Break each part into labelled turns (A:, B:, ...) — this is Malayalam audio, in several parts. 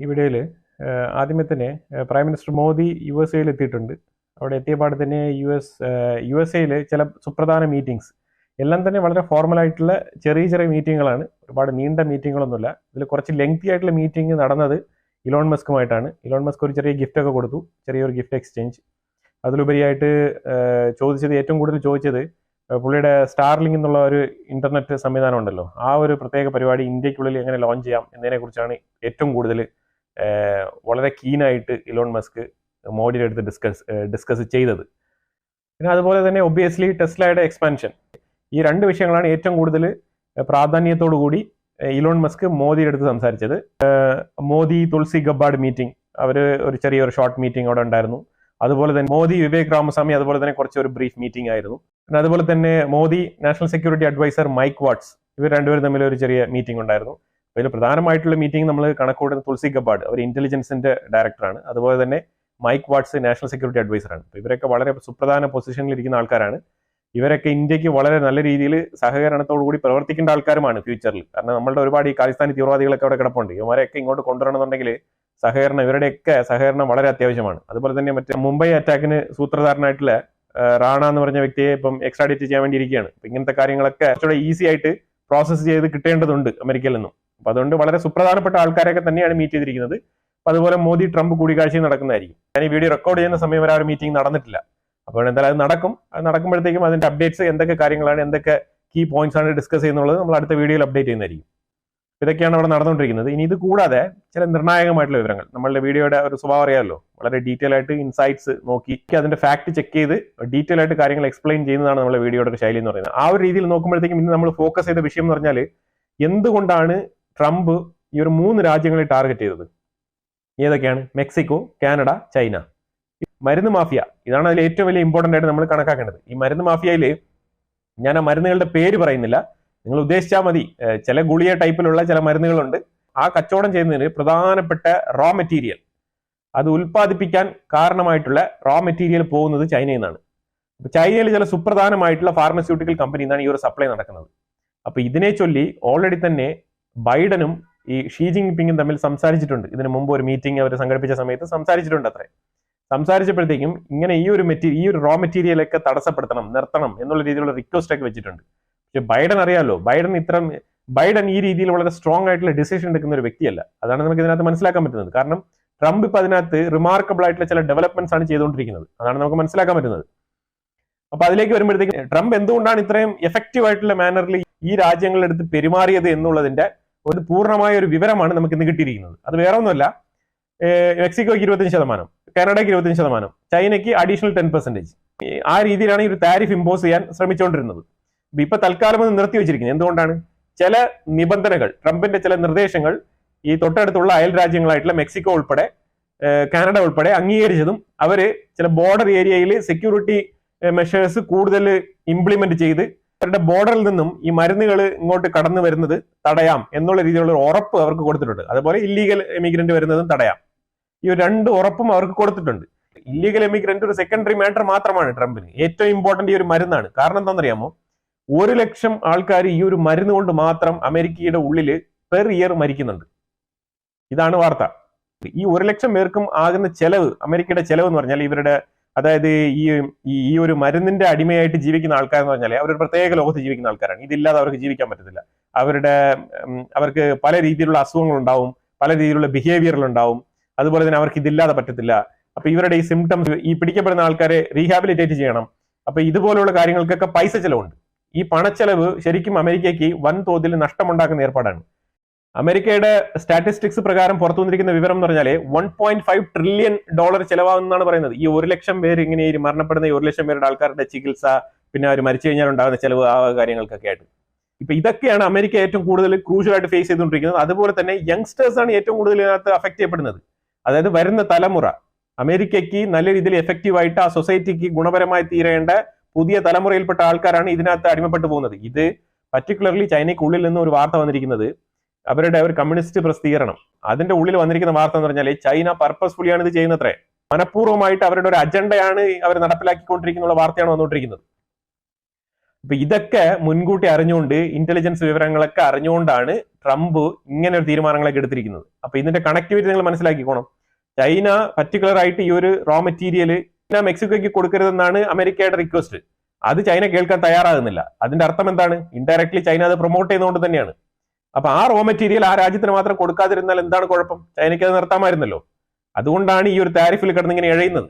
A: ഈ വീഡിയോയിൽ ആദ്യമേ തന്നെ പ്രൈം മിനിസ്റ്റർ മോദി USA എത്തിയിട്ടുണ്ട്. അവിടെ എത്തിയപാട് തന്നെ USA ചില സുപ്രധാന മീറ്റിംഗ്സ് എല്ലാം തന്നെ വളരെ ഫോർമലായിട്ടുള്ള ചെറിയ ചെറിയ മീറ്റിങ്ങുകളാണ്. ഒരുപാട് നീണ്ട മീറ്റിങ്ങുകളൊന്നുമില്ല. ഇതിൽ കുറച്ച് ലെങ്തി ആയിട്ടുള്ള മീറ്റിംഗ് നടന്നത് ഇലോൺ മസ്കുമായിട്ടാണ്. ഇലോൺ മസ്ക് ഒരു ചെറിയ ഗിഫ്റ്റ് ഒക്കെ കൊടുത്തു, ചെറിയൊരു ഗിഫ്റ്റ് എക്സ്ചേഞ്ച്. അതിലുപരിയായിട്ട് ഏറ്റവും കൂടുതൽ ചോദിച്ചത് പുള്ളിയുടെ സ്റ്റാർലിങ്ക് എന്നുള്ള ഒരു ഇന്റർനെറ്റ് സംവിധാനം ഉണ്ടല്ലോ, ആ ഒരു പ്രത്യേക പരിപാടി ഇന്ത്യക്കുള്ളിൽ എങ്ങനെ ലോഞ്ച് ചെയ്യാം എന്നതിനെക്കുറിച്ചാണ് ഏറ്റവും കൂടുതൽ വളരെ കീനായിട്ട് ഇലോൺ മസ്ക് മോഡിയുടെ അടുത്ത് ഡിസ്കസ് ചെയ്തത്. പിന്നെ അതുപോലെ തന്നെ ഒബ്വിയസ്ലി ടെസ്ലയുടെ എക്സ്പാൻഷൻ, ഈ രണ്ട് വിഷയങ്ങളാണ് ഏറ്റവും കൂടുതൽ പ്രാധാന്യത്തോടു കൂടി ഇലോൺ മസ്ക് മോദിയുടെ അടുത്ത് സംസാരിച്ചത്. മോദി തുളസി ഗബ്ബാർഡ് മീറ്റിംഗ്, അവർ ഒരു ചെറിയൊരു ഷോർട്ട് മീറ്റിംഗ് അവിടെ ഉണ്ടായിരുന്നു. അതുപോലെ തന്നെ മോദി വിവേക് രാമസ്വാമി, അതുപോലെ തന്നെ കുറച്ചൊരു ബ്രീഫ് മീറ്റിംഗ് ആയിരുന്നു. പിന്നെ അതുപോലെ തന്നെ Modi national security adviser Mike Waltz, ഇവർ രണ്ടുപേരും തമ്മിൽ ഒരു ചെറിയ മീറ്റിംഗ് ഉണ്ടായിരുന്നു. അതിൽ പ്രധാനമായിട്ടുള്ള മീറ്റിംഗ് നമ്മൾ കണക്കൂടുന്ന തുളസി ഗബ്ബാർഡ്, അവർ ഇന്റലിജൻസിന്റെ ഡയറക്ടറാണ്. അതുപോലെ തന്നെ മൈക്ക് വാട്സ് നാഷണൽ സെക്യൂരിറ്റി അഡ്വൈസറാണ്. ഇവരൊക്കെ വളരെ സുപ്രധാന പൊസിഷനിൽ ഇരിക്കുന്ന ആൾക്കാരാണ്. ഇവരൊക്കെ ഇന്ത്യക്ക് വളരെ നല്ല രീതിയിൽ സഹകരണത്തോടു കൂടി പ്രവർത്തിക്കേണ്ട ആൾക്കാരുമാണ് ഫ്യൂച്ചറിൽ. കാരണം നമ്മളുടെ ഒരുപാട് ഈ ഖാലിസ്ഥാനി തീവ്രവാദികളൊക്കെ അവിടെ കിടപ്പുണ്ട്. ഇവരെയൊക്കെ ഇങ്ങോട്ട് കൊണ്ടുവരണമെന്നുണ്ടെങ്കിൽ ഇവരുടെയൊക്കെ സഹകരണം വളരെ അത്യാവശ്യമാണ്. അതുപോലെ തന്നെ മറ്റേ മുംബൈ അറ്റാക്കിന് സൂത്രധാരനായിട്ടുള്ള റാണ എന്ന് പറഞ്ഞ വ്യക്തിയെ ഇപ്പം എക്സ്ട്രാഡിറ്റ് ചെയ്യാൻ വേണ്ടി ഇരിക്കുകയാണ്. ഇങ്ങനത്തെ കാര്യങ്ങളൊക്കെ കുറച്ചുകൂടെ ഈസി ആയിട്ട് പ്രോസസ്സ് ചെയ്ത് കിട്ടേണ്ടതുണ്ട് അമേരിക്കയിൽ നിന്നും. അപ്പൊ അതുകൊണ്ട് വളരെ സുപ്രധാനപ്പെട്ട ആൾക്കാരൊക്കെ തന്നെയാണ് മീറ്റ് ചെയ്തിരിക്കുന്നത്. അപ്പൊ അതുപോലെ മോദി ട്രംപ് കൂടിക്കാഴ്ചയും നടക്കുന്നതായിരിക്കും. ഞാൻ ഈ വീഡിയോ റെക്കോർഡ് ചെയ്യുന്ന സമയം വരെ ആ ഒരു മീറ്റിംഗ് നടന്നിട്ടില്ല. അപ്പോൾ എന്തായാലും അത് നടക്കും. അത് നടക്കുമ്പോഴത്തേക്കും അതിന്റെ അപ്ഡേറ്റ്സ് എന്തൊക്കെ കാര്യങ്ങളാണ്, എന്തൊക്കെ കീ പോയിന്റ്സ് ആണ് ഡിസ്കസ് ചെയ്യുന്നുള്ളത് നമ്മൾ അടുത്ത വീഡിയോയിൽ അപ്ഡേറ്റ് ചെയ്യുന്നതായിരിക്കും. ഇതൊക്കെയാണ് അവിടെ നടന്നുകൊണ്ടിരിക്കുന്നത്. ഇനി ഇത് കൂടാതെ ചില നിർണായകമായിട്ടുള്ള വിവരങ്ങൾ, നമ്മളുടെ വീഡിയോയുടെ ഒരു സ്വഭാവം അറിയാമല്ലോ, വളരെ ഡീറ്റെയിൽ ആയിട്ട് ഇൻസൈറ്റ്സ് നോക്കി അതിന്റെ ഫാക്ട് ചെക്ക് ചെയ്ത് ഡീറ്റെയിൽ ആയിട്ട് കാര്യങ്ങൾ എക്സ്പ്ലെയിൻ ചെയ്യുന്നതാണ് നമ്മുടെ വീഡിയോയുടെ ഒരു ശൈലി എന്ന് പറയുന്നത്. ആ ഒരു രീതിയിൽ നോക്കുമ്പോഴത്തേക്കും ഇന്ന് നമ്മൾ ഫോക്കസ് ചെയ്ത വിഷയം എന്ന് പറഞ്ഞാൽ, എന്തുകൊണ്ടാണ് ട്രംപ് ഈ ഒരു 3 രാജ്യങ്ങളെ ടാർഗറ്റ് ചെയ്തത്? ഏതൊക്കെയാണ്? Mexico, Canada, China. മരുന്ന് മാഫിയ, ഇതാണ് അതിൽ ഏറ്റവും വലിയ ഇമ്പോർട്ടന്റ് ആയിട്ട് നമ്മൾ കണക്കാക്കേണ്ടത്. ഈ മരുന്ന് മാഫിയയിൽ ഞാൻ ആ മരുന്നുകളുടെ പേര് പറയുന്നില്ല, നിങ്ങൾ ഉദ്ദേശിച്ചാൽ മതി. ചില ഗുളിയ ടൈപ്പിലുള്ള ചില മരുന്നുകളുണ്ട്. ആ കച്ചവടം ചെയ്യുന്നതിന് പ്രധാനപ്പെട്ട റോ മെറ്റീരിയൽ, അത് ഉൽപ്പാദിപ്പിക്കാൻ കാരണമായിട്ടുള്ള റോ മെറ്റീരിയൽ പോകുന്നത് ചൈനയിൽ നിന്നാണ്. അപ്പൊ ചൈനയിൽ ചില സുപ്രധാനമായിട്ടുള്ള ഫാർമസ്യൂട്ടിക്കൽ കമ്പനിയിൽ നിന്നാണ് ഈ ഒരു സപ്ലൈ നടക്കുന്നത്. അപ്പൊ ഇതിനെ ചൊല്ലി ഓൾറെഡി തന്നെ ബൈഡനും ഈ ഷീ ജിൻപിങ്ങും തമ്മിൽ സംസാരിച്ചിട്ടുണ്ട്. ഇതിനു മുമ്പ് ഒരു മീറ്റിംഗ് അവർ സംഘടിപ്പിച്ച സമയത്ത് സംസാരിച്ചിട്ടുണ്ട്. സംസാരിച്ചപ്പോഴത്തേക്കും ഇങ്ങനെ ഈ ഒരു റോ മെറ്റീരിയൽ ഒക്കെ തടസ്സപ്പെടുത്തണം, നിർത്തണം എന്നുള്ള രീതിയിലുള്ള റിക്വസ്റ്റ് ഒക്കെ വെച്ചിട്ടുണ്ട്. പക്ഷെ ബൈഡൻ അറിയാലോ, ബൈഡൻ ഈ രീതിയിൽ വളരെ സ്ട്രോങ് ആയിട്ടുള്ള ഡിസിഷൻ എടുക്കുന്ന ഒരു വ്യക്തിയല്ല. അതാണ് നമുക്ക് ഇതിനകത്ത് മനസ്സിലാക്കാൻ പറ്റുന്നത്. കാരണം ട്രംപ് ഇപ്പൊ അതിനകത്ത് റിമാർക്കബിൾ ആയിട്ടുള്ള ചില ഡെവലപ്മെന്റ്സ് ആണ് ചെയ്തുകൊണ്ടിരിക്കുന്നത്. അതാണ് നമുക്ക് മനസ്സിലാക്കാൻ പറ്റുന്നത്. അപ്പൊ അതിലേക്ക് വരുമ്പോഴത്തേക്കും ട്രംപ് എന്തുകൊണ്ടാണ് ഇത്രയും എഫക്റ്റീവ് ആയിട്ടുള്ള മാനറിൽ ഈ രാജ്യങ്ങളുടെ അടുത്ത് പെരുമാറിയത് എന്നുള്ളതിന്റെ ഒരു പൂർണ്ണമായ ഒരു വിവരമാണ് നമുക്ക് ഇന്ന് കിട്ടിയിരിക്കുന്നത്. അത് വേറെ ഒന്നുമല്ല, മെക്സിക്കോയ്ക്ക് 25%, കാനഡയ്ക്ക് 25%, ചൈനയ്ക്ക് അഡീഷണൽ 10%. ആ രീതിയിലാണ് ഈ ഒരു താരിഫ് ഇമ്പോസ് ചെയ്യാൻ ശ്രമിച്ചുകൊണ്ടിരുന്നത്. ഇപ്പൊ തൽക്കാലം അത് നിർത്തി വെച്ചിരിക്കുന്നത് എന്തുകൊണ്ടാണ്? ചില നിബന്ധനകൾ, ട്രംപിന്റെ ചില നിർദ്ദേശങ്ങൾ ഈ തൊട്ടടുത്തുള്ള അയൽ രാജ്യങ്ങളായിട്ടുള്ള മെക്സിക്കോ ഉൾപ്പെടെ കാനഡ ഉൾപ്പെടെ അംഗീകരിച്ചതും അവര് ചില ബോർഡർ ഏരിയയിൽ സെക്യൂരിറ്റി മെഷേഴ്സ് കൂടുതൽ ഇംപ്ലിമെന്റ് ചെയ്ത് അവരുടെ ബോർഡറിൽ നിന്നും ഈ മരുന്നുകൾ ഇങ്ങോട്ട് കടന്നു വരുന്നത് തടയാം എന്നുള്ള രീതിയിലുള്ള ഒരു ഉറപ്പ് അവർക്ക് കൊടുത്തിട്ടുണ്ട്. അതുപോലെ ഇല്ലീഗൽ എമിഗ്രന്റ് വരുന്നതും തടയാം. ഈ 2 ഉറപ്പും അവർക്ക് കൊടുത്തിട്ടുണ്ട്. ഇല്ലീഗൽ എമിഗ്രന്റ് ഒരു സെക്കൻഡറി മാറ്റർ മാത്രമാണ് ട്രംപിന്. ഏറ്റവും ഇമ്പോർട്ടന്റ് ഈ ഒരു മരുന്നാണ്. കാരണം എന്താണെന്നറിയാമോ? 1 ലക്ഷം ആൾക്കാർ ഈ ഒരു മരുന്ന് കൊണ്ട് മാത്രം അമേരിക്കയുടെ ഉള്ളിൽ പെർ ഇയർ മരിക്കുന്നുണ്ട്. ഇതാണ് വാർത്ത. ഈ 1 ലക്ഷം പേർക്കും ആകുന്ന ചെലവ്, അമേരിക്കയുടെ ചെലവ് എന്ന് പറഞ്ഞാൽ ഇവരുടെ, അതായത് ഈ ഒരു മരുന്നിന്റെ അടിമയായിട്ട് ജീവിക്കുന്ന ആൾക്കാർ എന്ന് പറഞ്ഞാൽ അവരൊരു പ്രത്യേക ലോകത്ത് ജീവിക്കുന്ന ആൾക്കാരാണ്. ഇതില്ലാതെ അവർക്ക് ജീവിക്കാൻ പറ്റത്തില്ല. അവർക്ക് പല രീതിയിലുള്ള അസുഖങ്ങൾ ഉണ്ടാവും, പല രീതിയിലുള്ള ബിഹേവിയറുകൾ ഉണ്ടാവും. അതുപോലെ തന്നെ അവർക്ക് ഇതില്ലാതെ പറ്റത്തില്ല. അപ്പൊ ഇവരുടെ ഈ സിംറ്റംസ്, ഈ പിടിക്കപ്പെടുന്ന ആൾക്കാരെ റീഹാബിലിറ്റേറ്റ് ചെയ്യണം. അപ്പൊ ഇതുപോലുള്ള കാര്യങ്ങൾക്കൊക്കെ പൈസ ചെലവുണ്ട്. ഈ പണച്ചെലവ് ശരിക്കും അമേരിക്കയ്ക്ക് വൻതോതിൽ നഷ്ടമുണ്ടാക്കുന്ന ഏർപ്പാടാണ്. അമേരിക്കയുടെ സ്റ്റാറ്റിസ്റ്റിക്സ് പ്രകാരം പുറത്തു വന്നിരിക്കുന്ന വിവരം എന്ന് പറഞ്ഞാൽ $1.5 ട്രില്യൺ ചെലവാകുന്നതാണ് പറയുന്നത്. ഈ 1 ലക്ഷം പേര് ഇങ്ങനെ മരണപ്പെടുന്ന ഈ 1 ലക്ഷം പേരുടെ ആൾക്കാരുടെ ചികിത്സ, പിന്നെ അവർ മരിച്ചു കഴിഞ്ഞാൽ ഉണ്ടാകുന്ന ചെലവ്, ആ കാര്യങ്ങൾക്കൊക്കെ ആയിട്ട്. ഇപ്പൊ ഇതൊക്കെയാണ് അമേരിക്ക ഏറ്റവും കൂടുതൽ ക്രൂഷ്യലായിട്ട് ഫേസ് ചെയ്തുകൊണ്ടിരിക്കുന്നത്. അതുപോലെ തന്നെ യങ്സ്റ്റേഴ്സ് ആണ് ഏറ്റവും കൂടുതൽ ഇതിനകത്ത് അഫക്ട് ചെയ്യപ്പെടുന്നത്. അതായത് വരുന്ന തലമുറ അമേരിക്കയ്ക്ക് നല്ല രീതിയിൽ എഫക്റ്റീവായിട്ട് ആ സൊസൈറ്റിക്ക് ഗുണപരമായി തീരേണ്ട പുതിയ തലമുറയിൽപ്പെട്ട ആൾക്കാരാണ് ഇതിനകത്ത് അടിമപ്പെട്ടു പോകുന്നത്. ഇത് പർട്ടിക്കുലർലി ചൈനയ്ക്കുള്ളിൽ നിന്ന് ഒരു വാർത്ത വന്നിരിക്കുന്നത്, അവരുടെ ഒരു കമ്മ്യൂണിസ്റ്റ് പ്രസിദ്ധീകരണം, അതിന്റെ ഉള്ളിൽ വന്നിരിക്കുന്ന വാർത്ത എന്ന് പറഞ്ഞാൽ ചൈന പർപ്പസ്ഫുള്ളിയാണ് ഇത് ചെയ്യുന്നത്രേ. മനഃപൂർവ്വമായിട്ട് അവരുടെ ഒരു അജണ്ടയാണ് അവർ നടപ്പിലാക്കിക്കൊണ്ടിരിക്കുന്ന വാർത്തയാണ് വന്നുകൊണ്ടിരിക്കുന്നത്. അപ്പൊ ഇതൊക്കെ മുൻകൂട്ടി അറിഞ്ഞുകൊണ്ട് ഇന്റലിജൻസ് വിവരങ്ങളൊക്കെ അറിഞ്ഞുകൊണ്ടാണ് ട്രംപ് ഇങ്ങനെ ഒരു തീരുമാനങ്ങളൊക്കെ എടുത്തിരിക്കുന്നത്. അപ്പൊ ഇതിന്റെ കണക്ടിവിറ്റി നിങ്ങൾ മനസ്സിലാക്കിക്കോണം. ചൈന പർട്ടിക്കുലർ ആയിട്ട് ഈ ഒരു റോ മെറ്റീരിയൽ മെക്സിക്കോയ്ക്ക് കൊടുക്കരുതെന്നാണ് അമേരിക്കയുടെ റിക്വസ്റ്റ്. അത് ചൈന കേൾക്കാൻ തയ്യാറാകുന്നില്ല. അതിന്റെ അർത്ഥം എന്താണ്? ഇൻഡയറക്ട്ലി ചൈന അത് പ്രൊമോട്ട് ചെയ്യുന്നതുകൊണ്ട് തന്നെയാണ്. അപ്പൊ ആ റോ മെറ്റീരിയൽ ആ രാജ്യത്തിന് മാത്രം കൊടുക്കാതിരുന്നാൽ എന്താണ് കുഴപ്പം? ചൈനയ്ക്ക് അത് നിർത്താമായിരുന്നല്ലോ. അതുകൊണ്ടാണ് ഈ ഒരു താരിഫിൽ കിടന്നിങ്ങനെ എഴയുന്നത്.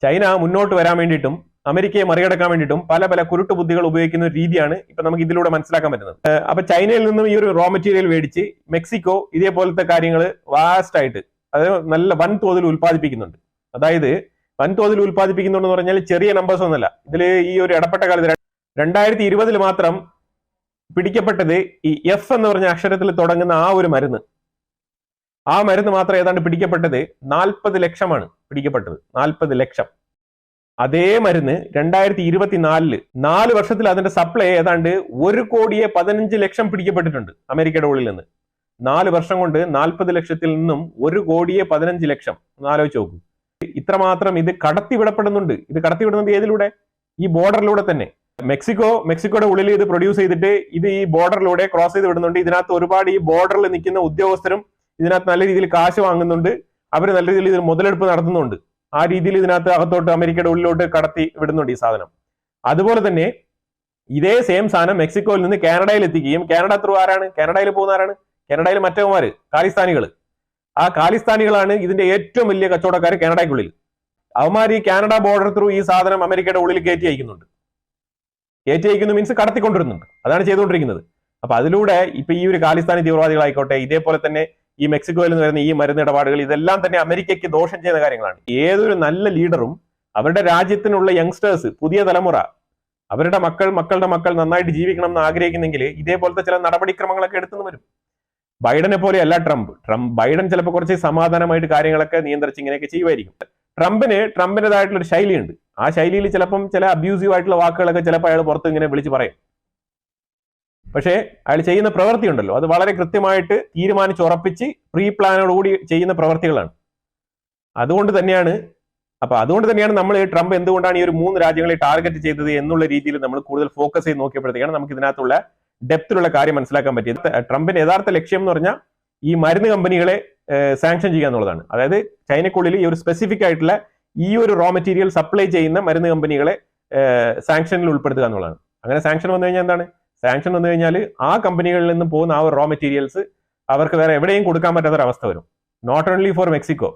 A: ചൈന മുന്നോട്ട് വരാൻ വേണ്ടിയിട്ടും അമേരിക്കയെ മറികടക്കാൻ വേണ്ടിയിട്ടും പല പല കുരുട്ട് ബുദ്ധികൾ ഉപയോഗിക്കുന്ന ഒരു രീതിയാണ് ഇപ്പൊ നമുക്ക് ഇതിലൂടെ മനസ്സിലാക്കാൻ പറ്റുന്നത്. അപ്പൊ ചൈനയിൽ നിന്നും ഈ ഒരു റോ മെറ്റീരിയൽ മേടിച്ച് മെക്സിക്കോ ഇതേപോലത്തെ കാര്യങ്ങൾ വാസ്റ്റ് ആയിട്ട് അത് നല്ല വൻതോതിൽ ഉൽപ്പാദിപ്പിക്കുന്നുണ്ട്. അതായത് വൻതോതിൽ ഉൽപ്പാദിപ്പിക്കുന്നുണ്ടെന്ന് പറഞ്ഞാൽ ചെറിയ നമ്പേഴ്സ് ഒന്നുമല്ല. ഇതിൽ ഈ ഒരു ഇടപ്പെട്ട കാലത്ത് 2020 മാത്രം പിടിക്കപ്പെട്ടത് ഈ എഫ് എന്ന് പറഞ്ഞ അക്ഷരത്തിൽ തുടങ്ങുന്ന ആ ഒരു മരുന്ന്, ആ മരുന്ന് മാത്രം ഏതാണ്ട് പിടിക്കപ്പെട്ടത് 40 ലക്ഷമാണ് പിടിക്കപ്പെട്ടത്. 40 ലക്ഷം. അതേ മരുന്ന് 2024 4 വർഷത്തിൽ അതിന്റെ സപ്ലൈ ഏതാണ്ട് 1,15,00,000 പിടിക്കപ്പെട്ടിട്ടുണ്ട് അമേരിക്കയുടെ ഉള്ളിൽ നിന്ന്. 4 വർഷം കൊണ്ട് 40 ലക്ഷത്തിൽ നിന്നും 1,15,00,000. ഒന്ന് ആലോചിച്ച് നോക്കൂ. ഇത്രമാത്രം ഇത് കടത്തിവിടപ്പെടുന്നുണ്ട്. ഇത് കടത്തിവിടുന്നത് ഏതിലൂടെ? ഈ ബോർഡറിലൂടെ തന്നെ. മെക്സിക്കോയുടെ ഉള്ളിൽ ഇത് പ്രൊഡ്യൂസ് ചെയ്തിട്ട് ഇത് ഈ ബോർഡറിലൂടെ ക്രോസ് ചെയ്ത് വിടുന്നുണ്ട്. ഇതിനകത്ത് ഒരുപാട് ഈ ബോർഡറിൽ നിൽക്കുന്ന ഉദ്യോഗസ്ഥരും ഇതിനകത്ത് നല്ല രീതിയിൽ കാശ് വാങ്ങുന്നുണ്ട്. അവർ നല്ല രീതിയിൽ ഇതിൽ മുതലെടുപ്പ് നടത്തുന്നുണ്ട്. ആ രീതിയിൽ ഇതിനകത്ത് അകത്തോട്ട് അമേരിക്കയുടെ ഉള്ളിലോട്ട് കടത്തി വിടുന്നുണ്ട് ഈ സാധനം. അതുപോലെ തന്നെ ഇതേ സെയിം സാധനം മെക്സിക്കോയിൽ നിന്ന് കാനഡയിൽ എത്തിക്കുകയും, കാനഡ ത്രൂ ആരാണ്? കാനഡയിൽ പോകുന്ന ആരാണ്? കാനഡയിൽ മറ്റവന്മാര് ഖാലിസ്ഥാനികൾ. ആ ഖാലിസ്ഥാനികളാണ് ഇതിന്റെ ഏറ്റവും വലിയ കച്ചവടക്കാർ കാനഡയ്ക്കുള്ളിൽ. അവന്മാർ ഈ കാനഡ ബോർഡർ ത്രൂ ഈ സാധനം അമേരിക്കയുടെ ഉള്ളിൽ കയറ്റി അയക്കുന്നുണ്ട്. കയറ്റി അയക്കുന്നു മീൻസ് കടത്തിക്കൊണ്ടിരുന്നുണ്ട്. അതാണ് ചെയ്തുകൊണ്ടിരിക്കുന്നത്. അപ്പൊ അതിലൂടെ ഇപ്പൊ ഈ ഒരു ഖാലിസ്ഥാനി തീവ്രവാദികളായിക്കോട്ടെ, ഇതേപോലെ തന്നെ ഈ മെക്സിക്കോയിൽ നിന്ന് വരുന്ന ഈ മരുന്ന് ഇടപാടുകൾ, ഇതെല്ലാം തന്നെ അമേരിക്കയ്ക്ക് ദോഷം ചെയ്യുന്ന കാര്യങ്ങളാണ്. ഏതൊരു നല്ല ലീഡറും അവരുടെ രാജ്യത്തിനുള്ള യങ്സ്റ്റേഴ്സ്, പുതിയ തലമുറ, അവരുടെ മക്കളുടെ മക്കൾ നന്നായിട്ട് ജീവിക്കണം എന്ന് ആഗ്രഹിക്കുന്നെങ്കിൽ ഇതേപോലത്തെ ചില നടപടിക്രമങ്ങളൊക്കെ എടുത്തു വരും. ബൈഡനെ പോലെയല്ല ബൈഡൻ ചിലപ്പോൾ കുറച്ച് സമാധാനമായിട്ട് കാര്യങ്ങളൊക്കെ നിയന്ത്രിച്ച് ഇങ്ങനെയൊക്കെ ചെയ്യുമായിരിക്കും. ട്രംപിൻ്റെതായിട്ടുള്ള ഒരു ശൈലിയുണ്ട്. ആ ശൈലിയിൽ ചിലപ്പം ചില അബ്യൂസീവ് ആയിട്ടുള്ള വാക്കുകളൊക്കെ ചിലപ്പോൾ അയാൾ പുറത്ത് ഇങ്ങനെ വിളിച്ച് പറയും. പക്ഷേ അയാൾ ചെയ്യുന്ന പ്രവൃത്തി ഉണ്ടല്ലോ, അത് വളരെ കൃത്യമായിട്ട് തീരുമാനിച്ചുറപ്പിച്ച് പ്രീ പ്ലാനോടുകൂടി ചെയ്യുന്ന പ്രവൃത്തികളാണ്. അതുകൊണ്ട് തന്നെയാണ് നമ്മൾ ട്രംപ് എന്തുകൊണ്ടാണ് ഈ ഒരു 3 രാജ്യങ്ങളെ ടാർഗറ്റ് ചെയ്തത് എന്നുള്ള രീതിയിൽ നമ്മൾ കൂടുതൽ ഫോക്കസ് ചെയ്ത് നോക്കിയപ്പോഴത്തേക്കാണ് നമുക്ക് ഇതിനകത്തുള്ള ഡെപ്തിലുള്ള കാര്യം മനസ്സിലാക്കാൻ പറ്റിയത്. ട്രംപിന്റെ യഥാർത്ഥ ലക്ഷ്യം എന്ന് പറഞ്ഞാൽ ഈ മരുന്ന് കമ്പനികളെ സാങ്ഷൻ ചെയ്യുക എന്നുള്ളതാണ്. അതായത് ചൈനക്കുള്ളിൽ ഈ ഒരു സ്പെസിഫിക് ആയിട്ടുള്ള ഈ ഒരു റോ മെറ്റീരിയൽ സപ്ലൈ ചെയ്യുന്ന മരുന്ന് കമ്പനികളെ സാങ്ഷനിൽ ഉൾപ്പെടുത്തുക എന്നുള്ളതാണ്. അങ്ങനെ സാങ്ഷൻ വന്നു കഴിഞ്ഞാൽ എന്താണ്? സാങ്ഷൻ വന്നു കഴിഞ്ഞാൽ ആ കമ്പനികളിൽ നിന്ന് പോകുന്ന ആ ഒരു റോ മെറ്റീരിയൽസ് അവർക്ക് വേറെ എവിടെയും കൊടുക്കാൻ പറ്റാത്തൊരവസ്ഥ വരും. Not only for Mexico,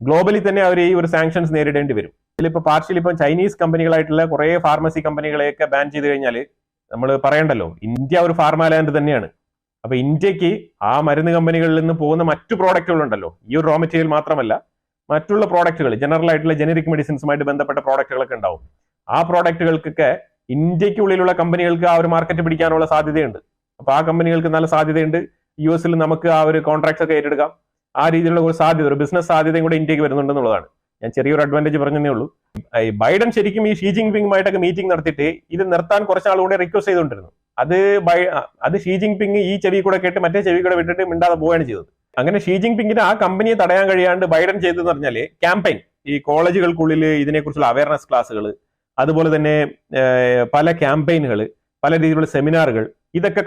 A: globally തന്നെ അവർ ഈ ഒരു സാങ്ഷൻസ് നേരിടേണ്ടി വരും. ഇതിലിപ്പോ പാർഷ്യലി ഇപ്പം ചൈനീസ് കമ്പനികളായിട്ടുള്ള കുറെ ഫാർമസി കമ്പനികളെയൊക്കെ ബാൻ ചെയ്ത് കഴിഞ്ഞാൽ നമ്മൾ പറയണ്ടല്ലോ, ഇന്ത്യ ഒരു ഫാർമാലാൻഡ് തന്നെയാണ്. അപ്പൊ ഇന്ത്യക്ക് ആ മരുന്ന് കമ്പനികളിൽ നിന്ന് പോകുന്ന മറ്റു പ്രോഡക്റ്റുകളുണ്ടല്ലോ, ഈ ഒരു റോ മെറ്റീരിയൽ മാത്രമല്ല, മറ്റുള്ള പ്രോഡക്റ്റുകൾ, ജനറൽ ആയിട്ടുള്ള ജനറിക് മെഡിസിൻസുമായിട്ട് ബന്ധപ്പെട്ട പ്രോഡക്റ്റുകളൊക്കെ ഉണ്ടാവും. ആ പ്രോഡക്റ്റുകൾക്കൊക്കെ ഇന്ത്യക്കുള്ളിലുള്ള കമ്പനികൾക്ക് ആ ഒരു മാർക്കറ്റ് പിടിക്കാനുള്ള സാധ്യതയുണ്ട്. അപ്പൊ ആ കമ്പനികൾക്ക് നല്ല സാധ്യതയുണ്ട്. US നമുക്ക് ആ ഒരു കോൺട്രാക്ട്സ് ഒക്കെ ഏറ്റെടുക്കാം. ആ രീതിയിലുള്ള ഒരു സാധ്യത, ഒരു ബിസിനസ് സാധ്യതയും കൂടെ ഇന്ത്യക്ക് വരുന്നുണ്ടെന്നുള്ളതാണ്. ഞാൻ ചെറിയൊരു അഡ്വാൻറ്റേജ് പറഞ്ഞതേ ഉള്ളൂ. ബൈഡൻ ശരിക്കും ഈ ഷീ ജിൻപിങ്ങുമായിട്ടൊക്കെ മീറ്റിംഗ് നടത്തിയിട്ട് ഇത് നിർത്താൻ കുറച്ച് ആളുകൂടെ റിക്വസ്റ്റ് ചെയ്തുകൊണ്ടിരുന്നു. അത് ഷീ ജിൻപിങ് ഈ ചെവി കൂടെ കേട്ട് മറ്റേ ചെവി കൂടെ വിട്ടിട്ട് മിണ്ടാതെ പോവുകയാണ് ചെയ്തത്. അങ്ങനെ ഷീ ജിൻപിങ്ങിന് ആ കമ്പനിയെ തടയാൻ കഴിയാണ്ട് ബൈഡൻ ചെയ്തതെന്ന് പറഞ്ഞാല് ക്യാമ്പയിൻ, ഈ കോളേജുകൾക്കുള്ളിൽ ഇതിനെക്കുറിച്ചുള്ള അവയർനെസ് ക്ലാസ്സുകൾ, അതുപോലെ തന്നെ പല ക്യാമ്പയിനുകൾ, പല രീതിയിലുള്ള സെമിനാറുകൾ, ഇതൊക്കെ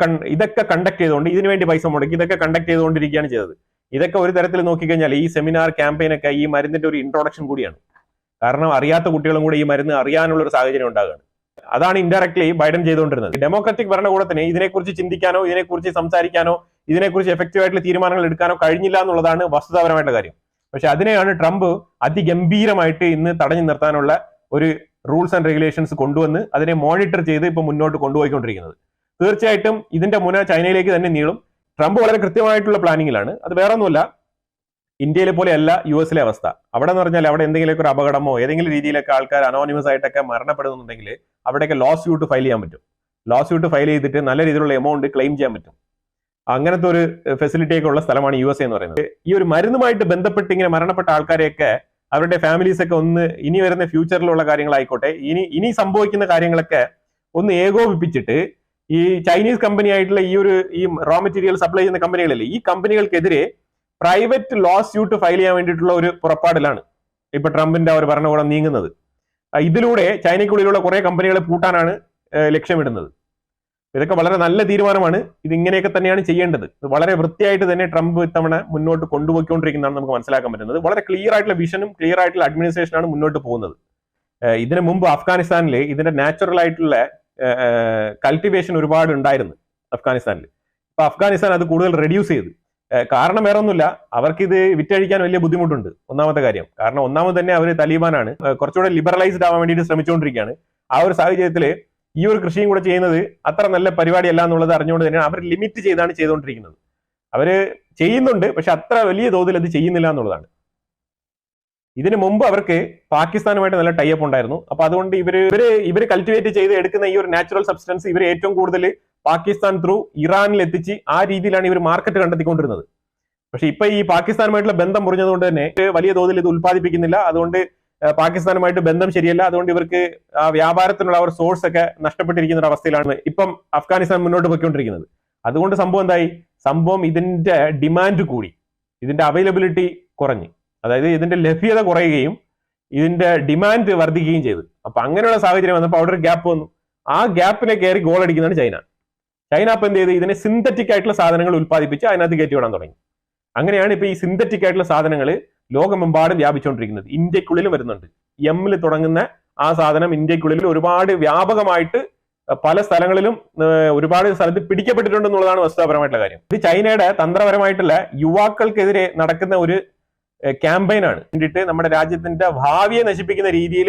A: കണ്ടക്ട് ചെയ്തുകൊണ്ട്, ഇതിനുവേണ്ടി പൈസ മുടക്കി ഇതൊക്കെ കണ്ടക്ട് ചെയ്തുകൊണ്ടിരിക്കുകയാണ് ചെയ്തത്. ഇതൊക്കെ ഒരു തരത്തിൽ നോക്കിക്കഴിഞ്ഞാൽ ഈ സെമിനാർ ക്യാമ്പയിനൊക്കെ ഈ മരുന്നിന്റെ ഒരു ഇൻട്രോഡക്ഷൻ കൂടിയാണ്. കാരണം അറിയാത്ത കുട്ടികളും കൂടെ ഈ മരുന്ന് അറിയാനുള്ള ഒരു സാഹചര്യം ഉണ്ടാകുകയാണ്. അതാണ് ഇൻഡയറക്ട്ലി ബൈഡൻ ചെയ്തുകൊണ്ടിരുന്നത്. ഡെമോക്രാറ്റിക് ഭരണകൂടത്തിന് ഇതിനെക്കുറിച്ച് ചിന്തിക്കാനോ ഇതിനെക്കുറിച്ച് സംസാരിക്കാനോ ഇതിനെക്കുറിച്ച് എഫക്റ്റീവ് ആയിട്ടുള്ള തീരുമാനങ്ങൾ എടുക്കാനോ കഴിഞ്ഞില്ല എന്നുള്ളതാണ് വസ്തുതാപരമായിട്ടുള്ള കാര്യം. പക്ഷെ അതിനെയാണ് ട്രംപ് അതിഗംഭീരമായിട്ട് ഇന്ന് തടഞ്ഞു നിർത്താനുള്ള ഒരു റൂൾസ് ആൻഡ് റെഗുലേഷൻസ് കൊണ്ടുവന്ന് അതിനെ മോണിറ്റർ ചെയ്ത് ഇപ്പൊ മുന്നോട്ട് കൊണ്ടുപോയിക്കൊണ്ടിരിക്കുന്നത്. തീർച്ചയായിട്ടും ഇതിന്റെ മുന ചൈനയിലേക്ക് തന്നെ നീളും. ട്രംപ് വളരെ കൃത്യമായിട്ടുള്ള പ്ലാനിങ്ങിലാണ്. അത് വേറെ ഒന്നുമല്ല, ഇന്ത്യയിലെ പോലെയല്ല US അവസ്ഥ. അവിടെ എന്ന് പറഞ്ഞാൽ അവിടെ എന്തെങ്കിലുമൊക്കെ ഒരു അപകടമോ ഏതെങ്കിലും രീതിയിലൊക്കെ ആൾക്കാർ അനോണിമസ് ആയിട്ടൊക്കെ മരണപ്പെടുന്നുണ്ടെങ്കിൽ അവിടെയൊക്കെ ലോ സ്യൂട്ട് ഫയൽ ചെയ്യാൻ പറ്റും. ലോ സ്യൂട്ട് ഫയൽ ചെയ്തിട്ട് നല്ല രീതിയിലുള്ള എമൗണ്ട് ക്ലെയിം ചെയ്യാൻ പറ്റും. അങ്ങനത്തെ ഒരു ഫെസിലിറ്റി ഒക്കെ ഉള്ള സ്ഥലമാണ് USA എന്ന് പറയുന്നത്. ഈ ഒരു മരുന്നുമായിട്ട് ബന്ധപ്പെട്ട് ഇങ്ങനെ മരണപ്പെട്ട ആൾക്കാരെയൊക്കെ അവരുടെ ഫാമിലീസ് ഒക്കെ ഒന്ന് ഇനി വരുന്ന ഫ്യൂച്ചറിലുള്ള കാര്യങ്ങളായിക്കോട്ടെ, ഇനി സംഭവിക്കുന്ന കാര്യങ്ങളൊക്കെ ഒന്ന് ഏകോപിപ്പിച്ചിട്ട് ഈ ചൈനീസ് കമ്പനി ആയിട്ടുള്ള ഈ റോ മെറ്റീരിയൽ സപ്ലൈ ചെയ്യുന്ന കമ്പനികളില്ലേ, ഈ കമ്പനികൾക്കെതിരെ പ്രൈവറ്റ് ലോ സ്യൂട്ട് ഫയൽ ചെയ്യാൻ വേണ്ടിയിട്ടുള്ള ഒരു പുറപ്പാടിലാണ് ഇപ്പൊ ട്രംപിന്റെ ഒരു ഭരണകൂടം നീങ്ങുന്നത്. ഇതിലൂടെ ചൈനയ്ക്കുള്ളിലുള്ള കുറെ കമ്പനികളെ പൂട്ടാനാണ് ലക്ഷ്യമിടുന്നത്. ഇതൊക്കെ വളരെ നല്ല തീരുമാനമാണ്. ഇത് ഇങ്ങനെയൊക്കെ തന്നെയാണ് ചെയ്യേണ്ടത്. വളരെ വൃത്തിയായിട്ട് തന്നെ ട്രംപ് ഇത്തവണ മുന്നോട്ട് കൊണ്ടുപോയിക്കൊണ്ടിരിക്കുന്നതാണ് നമുക്ക് മനസ്സിലാക്കാൻ പറ്റുന്നത്. വളരെ ക്ലിയർ ആയിട്ടുള്ള വിഷനും ക്ലിയർ ആയിട്ടുള്ള അഡ്മിനിസ്ട്രേഷനാണ് മുന്നോട്ട് പോകുന്നത്. ഇതിനു മുമ്പ് അഫ്ഗാനിസ്ഥാനിൽ ഇതിന്റെ നാച്ചുറൽ ആയിട്ടുള്ള കൾട്ടിവേഷൻ ഒരുപാട് ഉണ്ടായിരുന്നു അഫ്ഗാനിസ്ഥാനിൽ. ഇപ്പൊ അഫ്ഗാനിസ്ഥാൻ അത് കൂടുതൽ റെഡ്യൂസ് ചെയ്തു. കാരണം വേറെ ഒന്നുമില്ല, അവർക്ക് ഇത് വിറ്റഴിക്കാൻ വലിയ ബുദ്ധിമുട്ടുണ്ട്. ഒന്നാമത്തെ കാര്യം, കാരണം ഒന്നാമത് തന്നെ അവർ തലീബാനാണ്, കുറച്ചുകൂടെ ലിബറലൈസ്ഡ് ആവാൻ വേണ്ടിയിട്ട് ശ്രമിച്ചുകൊണ്ടിരിക്കുകയാണ്. ആ ഒരു സാഹചര്യത്തിൽ ഈ ഒരു കൃഷിയും കൂടെ ചെയ്യുന്നത് അത്ര നല്ല പരിപാടിയല്ല എന്നുള്ളത് അറിഞ്ഞുകൊണ്ട് തന്നെയാണ് അവർ ലിമിറ്റ് ചെയ്താണ് ചെയ്തുകൊണ്ടിരിക്കുന്നത്. അവര് ചെയ്യുന്നുണ്ട്, പക്ഷെ അത്ര വലിയ തോതിൽ അത് ചെയ്യുന്നില്ല എന്നുള്ളതാണ്. ഇതിനു മുമ്പ് അവർക്ക് പാകിസ്ഥാനുമായിട്ട് നല്ല ടൈപ്പ് ഉണ്ടായിരുന്നു. അപ്പൊ അതുകൊണ്ട് ഇവര് കൾട്ടിവേറ്റ് ചെയ്ത് എടുക്കുന്ന ഈ ഒരു നാച്ചുറൽ സബ്സ്റ്റൻസ് ഇവർ ഏറ്റവും കൂടുതൽ പാകിസ്ഥാൻ ത്രൂ ഇറാനിൽ എത്തിച്ച് ആ രീതിയിലാണ് ഇവർ മാർക്കറ്റ് കണ്ടെത്തിക്കൊണ്ടിരുന്നത്. പക്ഷെ ഇപ്പൊ ഈ പാകിസ്ഥാനുമായിട്ടുള്ള ബന്ധം മുറിഞ്ഞതുകൊണ്ട് തന്നെ വലിയ തോതിൽ ഇത് ഉത്പാദിപ്പിക്കുന്നില്ല. അതുകൊണ്ട് പാകിസ്ഥാനുമായിട്ട് ബന്ധം ശരിയല്ല. അതുകൊണ്ട് ഇവർക്ക് ആ വ്യാപാരത്തിനുള്ള ഒരു സോഴ്സ് ഒക്കെ നഷ്ടപ്പെട്ടിരിക്കുന്ന ഒരു അവസ്ഥയിലാണ് ഇപ്പം അഫ്ഗാനിസ്ഥാൻ മുന്നോട്ട് പോയിക്കൊണ്ടിരിക്കുന്നത്. അതുകൊണ്ട് സംഭവം എന്തായി? സംഭവം ഇതിന്റെ ഡിമാൻഡ് കൂടി, ഇതിന്റെ അവൈലബിലിറ്റി കുറഞ്ഞു. അതായത് ഇതിന്റെ ലഭ്യത കുറയുകയും ഇതിന്റെ ഡിമാൻഡ് വർദ്ധിക്കുകയും ചെയ്തു. അപ്പൊ അങ്ങനെയുള്ള സാഹചര്യം വന്നപ്പോൾ അവിടെ ഒരു ഗ്യാപ്പ് വന്നു. ആ ഗ്യാപ്പിനെ കയറി ഗോൾ അടിക്കുന്നതാണ് ചൈന. ചൈന ഇപ്പൊ എന്ത് ചെയ്ത് ഇതിനെ സിന്തറ്റിക് ആയിട്ടുള്ള സാധനങ്ങൾ ഉത്പാദിപ്പിച്ച് അതിനകത്ത് കയറ്റി വിടാൻ തുടങ്ങി. അങ്ങനെയാണ് ഇപ്പൊ ഈ സിന്തറ്റിക് ആയിട്ടുള്ള സാധനങ്ങൾ ലോകമെമ്പാടും വ്യാപിച്ചുകൊണ്ടിരിക്കുന്നത്. ഇന്ത്യക്കുള്ളിലും വരുന്നുണ്ട്. എമ്മിൽ തുടങ്ങുന്ന ആ സാധനം ഇന്ത്യക്കുള്ളിൽ ഒരുപാട് വ്യാപകമായിട്ട് പല സ്ഥലങ്ങളിലും ഒരുപാട് സ്ഥലത്ത് പിടിക്കപ്പെട്ടിട്ടുണ്ടെന്നുള്ളതാണ് വസ്തുതാപരമായിട്ടുള്ള കാര്യം. ഇത് ചൈനയുടെ തന്ത്രപരമായിട്ടുള്ള യുവാക്കൾക്കെതിരെ നടക്കുന്ന ഒരു ക്യാമ്പയിനാണ്. വേണ്ടിയിട്ട് നമ്മുടെ രാജ്യത്തിന്റെ ഭാവിയെ നശിപ്പിക്കുന്ന രീതിയിൽ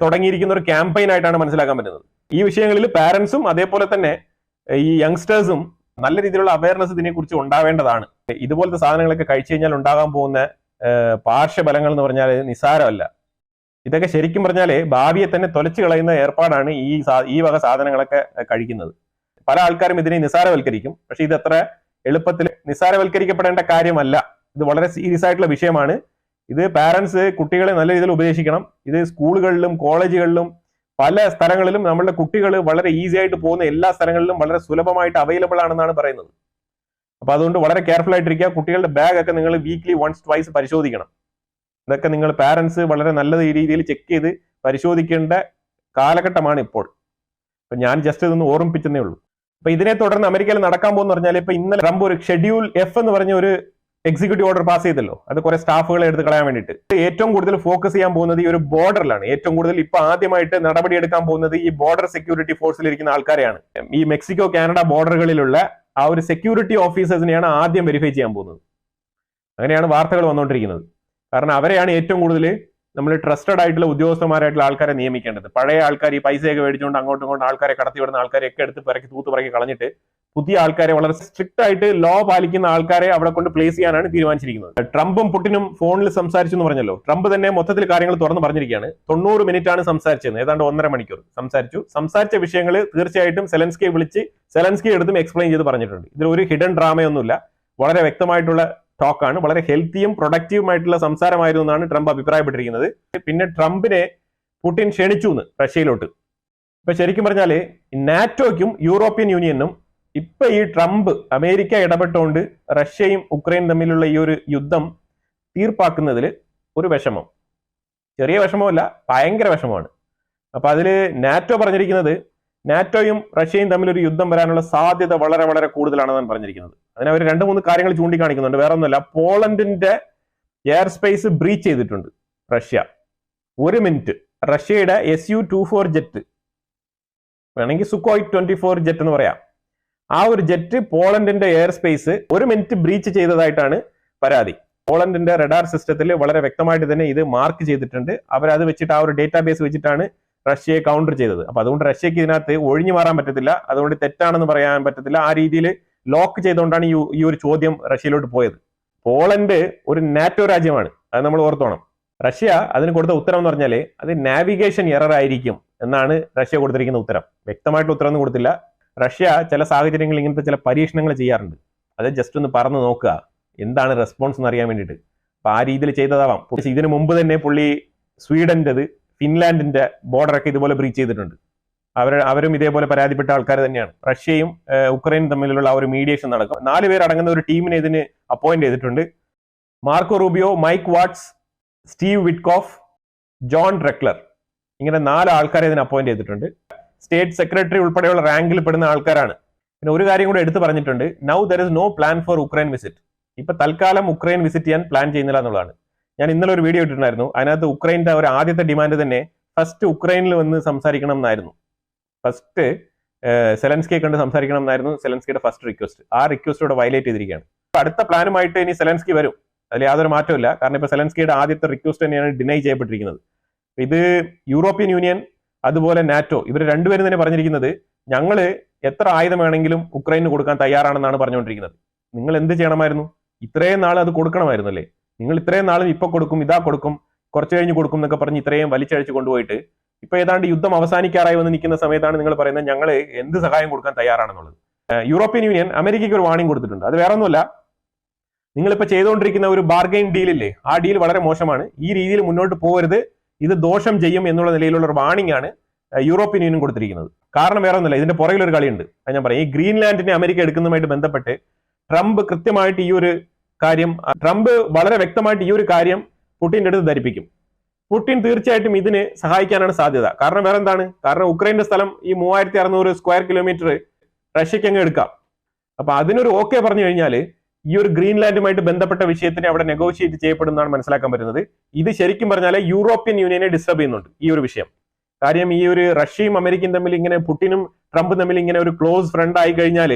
A: തുടങ്ങിയിരിക്കുന്ന ഒരു ക്യാമ്പയിൻ ആയിട്ടാണ് മനസ്സിലാക്കാൻ പറ്റുന്നത്. ഈ വിഷയങ്ങളിൽ പാരന്റ്സും അതേപോലെ തന്നെ ഈ യങ്സ്റ്റേഴ്സും നല്ല രീതിയിലുള്ള അവയർനെസ് ഇതിനെക്കുറിച്ച് ഉണ്ടാവേണ്ടതാണ്. ഇതുപോലത്തെ സാധനങ്ങളൊക്കെ കഴിച്ചു കഴിഞ്ഞാൽ ഉണ്ടാകാൻ പോകുന്ന പാർശ്വഫലങ്ങൾ എന്ന് പറഞ്ഞാൽ നിസ്സാരമല്ല. ഇതൊക്കെ ശരിക്കും പറഞ്ഞാല് ഭാവിയെ തന്നെ തൊലച്ചു കളയുന്ന ഏർപ്പാടാണ് ഈ വക സാധനങ്ങളൊക്കെ കഴിക്കുന്നത്. പല ആൾക്കാരും ഇതിനെ നിസ്സാരവൽക്കരിക്കും. പക്ഷെ ഇത് അത്ര എളുപ്പത്തിൽ നിസ്സാരവൽക്കരിക്കപ്പെടേണ്ട കാര്യമല്ല. ഇത് വളരെ സീരിയസ് ആയിട്ടുള്ള വിഷയമാണ്. ഇത് പാരന്റ്സ് കുട്ടികളെ നല്ല രീതിയിൽ ഉപദേശിക്കണം. ഇത് സ്കൂളുകളിലും കോളേജുകളിലും പല സ്ഥലങ്ങളിലും നമ്മളുടെ കുട്ടികൾ വളരെ ഈസി ആയിട്ട് പോകുന്ന എല്ലാ സ്ഥലങ്ങളിലും വളരെ സുലഭമായിട്ട് അവൈലബിൾ ആണെന്നാണ് പറയുന്നത്. അപ്പൊ അതുകൊണ്ട് വളരെ കെയർഫുൾ ആയിട്ടിരിക്കുക. കുട്ടികളുടെ ബാഗ് ഒക്കെ നിങ്ങൾ വീക്ക്ലി വൺസ് ട്വൈസ് പരിശോധിക്കണം. ഇതൊക്കെ നിങ്ങൾ പാരന്റ്സ് വളരെ നല്ല രീതിയിൽ ചെക്ക് ചെയ്ത് പരിശോധിക്കേണ്ട കാലഘട്ടമാണ് ഇപ്പോൾ. അപ്പൊ ഞാൻ ജസ്റ്റ് ഇതൊന്ന് ഓർമ്മിപ്പിച്ചതേ ഉള്ളൂ. അപ്പൊ ഇതിനെ തുടർന്ന് അമേരിക്കയിൽ നടക്കാൻ പോകുന്ന പറഞ്ഞാൽ ഇപ്പൊ ഇന്നലെ ട്രംപ് ഒരു ഷെഡ്യൂൾ എഫ് എന്ന് പറഞ്ഞ ഒരു എക്സിക്യൂട്ടീവ് ഓർഡർ പാസ് ചെയ്തല്ലോ. അത് കുറെ സ്റ്റാഫുകളെ എടുത്ത് കളയാൻ വേണ്ടിയിട്ട് ഏറ്റവും കൂടുതൽ ഫോക്കസ് ചെയ്യാൻ പോകുന്നത് ഈ ഒരു ബോർഡറിലാണ്. ഏറ്റവും കൂടുതൽ ഇപ്പൊ ആദ്യമായിട്ട് നടപടി എടുക്കാൻ പോകുന്നത് ഈ ബോർഡർ സെക്യൂരിറ്റി ഫോഴ്സിൽ ഇരിക്കുന്ന ആൾക്കാരെയാണ്. ഈ മെക്സിക്കോ കാനഡ ബോർഡറുകളിലുള്ള ആ ഒരു സെക്യൂരിറ്റി ഓഫീസേഴ്സിനെയാണ് ആദ്യം വെരിഫൈ ചെയ്യാൻ പോകുന്നത്. അങ്ങനെയാണ് വാർത്തകൾ വന്നുകൊണ്ടിരിക്കുന്നത്. കാരണം അവരെയാണ് ഏറ്റവും കൂടുതൽ നമ്മൾ ട്രസ്റ്റഡ് ആയിട്ടുള്ള ഉദ്യോഗസ്ഥന്മാരായിട്ടുള്ള ആൾക്കാരെ നിയമിക്കേണ്ടത്. പഴയ ആൾക്കാർ ഈ പൈസയൊക്കെ മേടിച്ചുകൊണ്ട് അങ്ങോട്ടും ഇങ്ങോട്ടും ആൾക്കാരെ കടത്തിവിടുന്ന ആൾക്കാരെയൊക്കെ എടുത്ത് തൂത്ത് പറക്കി പുതിയ ആൾക്കാരെ വളരെ സ്ട്രിക്റ്റ് ആയിട്ട് ലോ പാലിക്കുന്ന ആൾക്കാരെ അവിടെ കൊണ്ട് പ്ലേസ് ചെയ്യാനാണ് തീരുമാനിച്ചിരിക്കുന്നത്. ട്രംപും പുടിനും ഫോണിൽ സംസാരിച്ചു എന്ന് പറഞ്ഞല്ലോ. ട്രംപ് തന്നെ മൊത്തത്തിൽ കാര്യങ്ങൾ തുറന്ന് പറഞ്ഞിരിക്കുകയാണ്. 90 മിനിറ്റ് ആണ് സംസാരിച്ചത്. ഏതാണ്ട് 1.5 മണിക്കൂർ സംസാരിച്ച വിഷയങ്ങൾ തീർച്ചയായിട്ടും സെലൻസ്കിയെ വിളിച്ച് സെലൻസ്കി എടുത്തും എക്സ്പ്ലെയിൻ ചെയ്ത് പറഞ്ഞിട്ടുണ്ട്. ഇതിൽ ഒരു ഹിഡൻ ഡ്രാമയൊന്നുമില്ല. വളരെ വ്യക്തമായിട്ടുള്ള ടോക്കാണ്. വളരെ ഹെൽത്തിയും പ്രൊഡക്റ്റീവുമായിട്ടുള്ള സംസാരമായിരുന്നു എന്നാണ് ട്രംപ് അഭിപ്രായപ്പെട്ടിരിക്കുന്നത്. പിന്നെ ട്രംപിനെ പുടിൻ ക്ഷണിച്ചു റഷ്യയിലോട്ട്. ഇപ്പൊ ശരിക്കും പറഞ്ഞാല് നാറ്റോയ്ക്കും യൂറോപ്യൻ യൂണിയനും ഇപ്പൊ ഈ ട്രംപ് അമേരിക്ക ഇടപെട്ടുകൊണ്ട് റഷ്യയും ഉക്രൈനും തമ്മിലുള്ള ഈ ഒരു യുദ്ധം തീർപ്പാക്കുന്നതിൽ ഒരു വിഷമം, ചെറിയ വിഷമമല്ല, ഭയങ്കര വിഷമമാണ്. അപ്പൊ അതില് നാറ്റോ പറഞ്ഞിരിക്കുന്നത് നാറ്റോയും റഷ്യയും തമ്മിൽ ഒരു യുദ്ധം വരാനുള്ള സാധ്യത വളരെ വളരെ കൂടുതലാണെന്നാണ് പറഞ്ഞിരിക്കുന്നത്. അതിന് അവർ 2-3 കാര്യങ്ങൾ ചൂണ്ടിക്കാണിക്കുന്നുണ്ട്. വേറെ ഒന്നുമല്ല, പോളണ്ടിന്റെ എയർ സ്പേസ് ബ്രീച്ച് ചെയ്തിട്ടുണ്ട് റഷ്യ. 1 മിനിറ്റ് റഷ്യയുടെ Su-24 ജെറ്റ്, വേണമെങ്കിൽ സുക്കോയ് 24 ജെറ്റ് എന്ന് പറയാം, ആ ഒരു ജെറ്റ് പോളണ്ടിന്റെ എയർ സ്പേസ് 1 മിനിറ്റ് ബ്രീച്ച് ചെയ്തതായിട്ടാണ് പരാതി. പോളണ്ടിന്റെ റഡാർ സിസ്റ്റത്തിൽ വളരെ വ്യക്തമായിട്ട് തന്നെ ഇത് മാർക്ക് ചെയ്തിട്ടുണ്ട്. അവരത് വെച്ചിട്ട് ആ ഒരു ഡേറ്റാബേസ് വെച്ചിട്ടാണ് റഷ്യയെ കൗണ്ടർ ചെയ്തത്. അപ്പൊ അതുകൊണ്ട് റഷ്യക്ക് ഇതിനകത്ത് ഒഴിഞ്ഞു മാറാൻ പറ്റത്തില്ല. അതുകൊണ്ട് തെറ്റാണെന്ന് പറയാൻ പറ്റത്തില്ല. ആ രീതിയിൽ ലോക്ക് ചെയ്തുകൊണ്ടാണ് ഈ ഒരു ചോദ്യം റഷ്യയിലോട്ട് പോയത്. പോളണ്ട് ഒരു നാറ്റോ രാജ്യമാണ്, അത് നമ്മൾ ഓർത്തോണം. റഷ്യ അതിന് കൊടുത്ത ഉത്തരം എന്ന് പറഞ്ഞാൽ അത് നാവിഗേഷൻ എറർ ആയിരിക്കും എന്നാണ് റഷ്യ കൊടുത്തിരിക്കുന്ന ഉത്തരം. വ്യക്തമായിട്ടുള്ള ഉത്തരം ഒന്നും കൊടുത്തില്ല. റഷ്യ ചില സാഹചര്യങ്ങളിൽ ഇങ്ങനത്തെ ചില പരീക്ഷണങ്ങൾ ചെയ്യാറുണ്ട്. അത് ജസ്റ്റ് ഒന്ന് പറഞ്ഞു നോക്കുക എന്താണ് റെസ്പോൺസ് എന്ന് അറിയാൻ വേണ്ടിയിട്ട്. അപ്പൊ ആ രീതിയിൽ ചെയ്തതാവാം. ഇതിനു മുമ്പ് തന്നെ പുള്ളി സ്വീഡന്റേത്, ഫിൻലാൻഡിന്റെ ബോർഡറൊക്കെ ഇതുപോലെ ബ്രീച്ച് ചെയ്തിട്ടുണ്ട്. അവരും ഇതേപോലെ പരാതിപ്പെട്ട ആൾക്കാർ തന്നെയാണ്. റഷ്യയും ഉക്രൈനും തമ്മിലുള്ള ആ ഒരു മീഡിയേഷൻ നടക്കും. 4 പേർ അടങ്ങുന്ന ഒരു ടീമിനെ ഇതിന് അപ്പോയിന്റ് ചെയ്തിട്ടുണ്ട്. മാർക്കോ റൂബിയോ, മൈക്ക് വാട്സ്, സ്റ്റീവ് വിറ്റ്കോഫ്, ജോൺ ഡ്രെക്ലർ, ഇങ്ങനെ 4 ആൾക്കാരെ ഇതിന് അപ്പോയിന്റ് ചെയ്തിട്ടുണ്ട്. സ്റ്റേറ്റ് സെക്രട്ടറി ഉൾപ്പെടെയുള്ള റാങ്കിൽ പെടുന്ന ആൾക്കാരാണ്. പിന്നെ ഒരു കാര്യം കൂടെ എടുത്തു പറഞ്ഞിട്ടുണ്ട്, now there is no plan for Ukraine visit. ഇപ്പൊ തൽക്കാലം ഉക്രൈൻ വിസിറ്റ് ചെയ്യാൻ പ്ലാൻ ചെയ്യുന്നില്ല എന്നുള്ളതാണ്. ഞാൻ ഇന്നലെ ഒരു വീഡിയോ ഇട്ടിട്ടുണ്ടായിരുന്നു. അതിനകത്ത് ഉക്രൈൻ്റെ ഒരു ആദ്യത്തെ ഡിമാൻഡ് തന്നെ ഫസ്റ്റ് ഉക്രൈനിൽ വന്ന് സംസാരിക്കണം എന്നായിരുന്നു. ഫസ്റ്റ് സെലൻസ്കിയെ കണ്ട് സംസാരിക്കണം എന്നായിരുന്നു സെലൻസ്കിയുടെ ഫസ്റ്റ് റിക്വസ്റ്റ്. ആ റിക്വസ്റ്റോടെ വയലേറ്റ് ചെയ്തിരിക്കുകയാണ്. അടുത്ത പ്ലാനുമായിട്ട് ഇനി സെലൻസ്കി വരും, അതിൽ യാതൊരു മാറ്റമില്ല. കാരണം ഇപ്പൊ സെലൻസ്കിയുടെ ആദ്യത്തെ റിക്വസ്റ്റ് തന്നെയാണ് ഡിനൈ ചെയ്യപ്പെട്ടിരിക്കുന്നത്. ഇത് യൂറോപ്യൻ യൂണിയൻ അതുപോലെ നാറ്റോ ഇവർ രണ്ടുപേരും തന്നെ പറഞ്ഞിരിക്കുന്നത് ഞങ്ങൾ എത്ര ആയുധം വേണമെങ്കിലും ഉക്രൈന് കൊടുക്കാൻ തയ്യാറാണെന്നാണ് പറഞ്ഞുകൊണ്ടിരിക്കുന്നത്. നിങ്ങൾ എന്ത് ചെയ്യണമായിരുന്നു? ഇത്രയും നാൾ അത് കൊടുക്കണമായിരുന്നു അല്ലേ? നിങ്ങൾ ഇത്രയും നാളും ഇപ്പൊ കൊടുക്കും, ഇതാ കൊടുക്കും, കുറച്ച് കഴിഞ്ഞ് കൊടുക്കും എന്നൊക്കെ പറഞ്ഞ് ഇത്രയും വലിച്ചഴിച്ച് കൊണ്ടുപോയിട്ട് ഇപ്പൊ ഏതാണ്ട് യുദ്ധം അവസാനിക്കാറായി വന്ന് നിൽക്കുന്ന സമയത്താണ് നിങ്ങൾ പറയുന്നത് ഞങ്ങൾ എന്ത് സഹായം കൊടുക്കാൻ തയ്യാറാണെന്നുള്ളത്. യൂറോപ്യൻ യൂണിയൻ അമേരിക്കയ്ക്ക് ഒരു വാണിംഗ് കൊടുത്തിട്ടുണ്ട്. അത് വേറെ ഒന്നുമല്ല, നിങ്ങളിപ്പോ ചെയ്തുകൊണ്ടിരിക്കുന്ന ഒരു ബാർഗെയിൻ ഡീലില്ലേ, ആ ഡീൽ വളരെ മോശമാണ്, ഈ രീതിയിൽ മുന്നോട്ട് പോകരുത്, ഇത് ദോഷം ചെയ്യും എന്നുള്ള നിലയിലുള്ള ഒരു വാണിംഗ് ആണ് യൂറോപ്യൻ യൂണിയൻ കൊടുത്തിരിക്കുന്നത്. കാരണം വേറെ ഒന്നുമില്ല, ഇതിന്റെ പുറകിലൊരു കളിയുണ്ട്. അത് ഞാൻ പറയാം. ഈ ഗ്രീൻലാൻഡിനെ അമേരിക്ക എടുക്കുന്നതുമായിട്ട് ബന്ധപ്പെട്ട് ട്രംപ് കൃത്യമായിട്ട് ഈ ഒരു കാര്യം, ട്രംപ് വളരെ വ്യക്തമായിട്ട് ഈ ഒരു കാര്യം പുടിന്റെ അടുത്ത് ധരിപ്പിക്കും. പുടിൻ തീർച്ചയായിട്ടും ഇതിന് സഹായിക്കാനാണ് സാധ്യത. കാരണം വേറെ എന്താണ്? കാരണം ഉക്രൈന്റെ സ്ഥലം ഈ 3600 സ്ക്വയർ കിലോമീറ്റർ റഷ്യക്ക് അങ്ങ് എടുക്കാം. അപ്പൊ അതിനൊരു ഓക്കെ പറഞ്ഞു കഴിഞ്ഞാൽ ഈ ഒരു ഗ്രീൻലാൻഡുമായിട്ട് ബന്ധപ്പെട്ട വിഷയത്തിനെ അവിടെ നെഗോഷിയേറ്റ് ചെയ്യപ്പെടുന്നതാണ് മനസ്സിലാക്കാൻ പറ്റുന്നത്. ഇത് ശരിക്കും പറഞ്ഞാൽ യൂറോപ്യൻ യൂണിയനെ ഡിസ്റ്റർബ് ചെയ്യുന്നുണ്ട് ഈ ഒരു വിഷയം. കാര്യം ഈ ഒരു റഷ്യയും അമേരിക്കയും തമ്മിൽ ഇങ്ങനെ, പുടിനും ട്രംപും തമ്മിൽ ഇങ്ങനെ ഒരു ക്ലോസ് ഫ്രണ്ട് ആയി കഴിഞ്ഞാൽ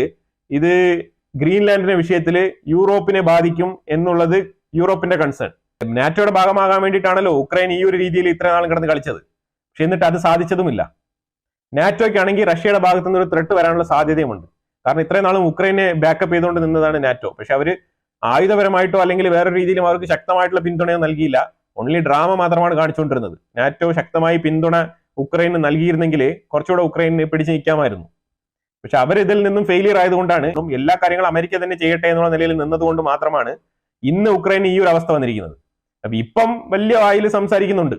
A: ഇത് ഗ്രീൻലാൻഡിന്റെ വിഷയത്തിൽ യൂറോപ്പിനെ ബാധിക്കും എന്നുള്ളത് യൂറോപ്പിന്റെ കൺസേൺ. നാറ്റോയുടെ ഭാഗമാകാൻ വേണ്ടിയിട്ടാണല്ലോ ഉക്രൈൻ ഈ ഒരു രീതിയിൽ ഇത്ര നാളും കിടന്ന് കളിച്ചത്. പക്ഷെ എന്നിട്ട് അത് സാധിച്ചതുമില്ല. നാറ്റോയ്ക്കാണെങ്കിൽ റഷ്യയുടെ ഭാഗത്തു നിന്ന് ഒരു ത്രെട്ട് വരാനുള്ള സാധ്യതയുമുണ്ട്. കാരണം ഇത്രയും നാളും ഉക്രൈനെ ബാക്കപ്പ് ചെയ്തുകൊണ്ട് നിന്നതാണ് നാറ്റോ. പക്ഷെ അവർ ആയുധപരമായിട്ടോ അല്ലെങ്കിൽ വേറെ രീതിയിലും അവർക്ക് ശക്തമായിട്ടുള്ള പിന്തുണയോ നൽകിയില്ല. ഓൺലി ഡ്രാമ മാത്രമാണ് കാണിച്ചുകൊണ്ടിരുന്നത്. നാറ്റോ ശക്തമായി പിന്തുണ ഉക്രൈന് നൽകിയിരുന്നെങ്കിൽ കുറച്ചുകൂടെ ഉക്രൈനെ പിടിച്ചു നിൽക്കാമായിരുന്നു. പക്ഷെ അവർ ഇതിൽ നിന്നും ഫെയിലിയർ ആയതുകൊണ്ടാണ്, എല്ലാ കാര്യങ്ങളും അമേരിക്ക തന്നെ ചെയ്യട്ടെ എന്നുള്ള നിലയിൽ നിന്നതുകൊണ്ട് മാത്രമാണ് ഇന്ന് ഉക്രൈന് ഈ ഒരു അവസ്ഥ വന്നിരിക്കുന്നത്. അപ്പൊ ഇപ്പം വലിയ വായിൽ സംസാരിക്കുന്നുണ്ട്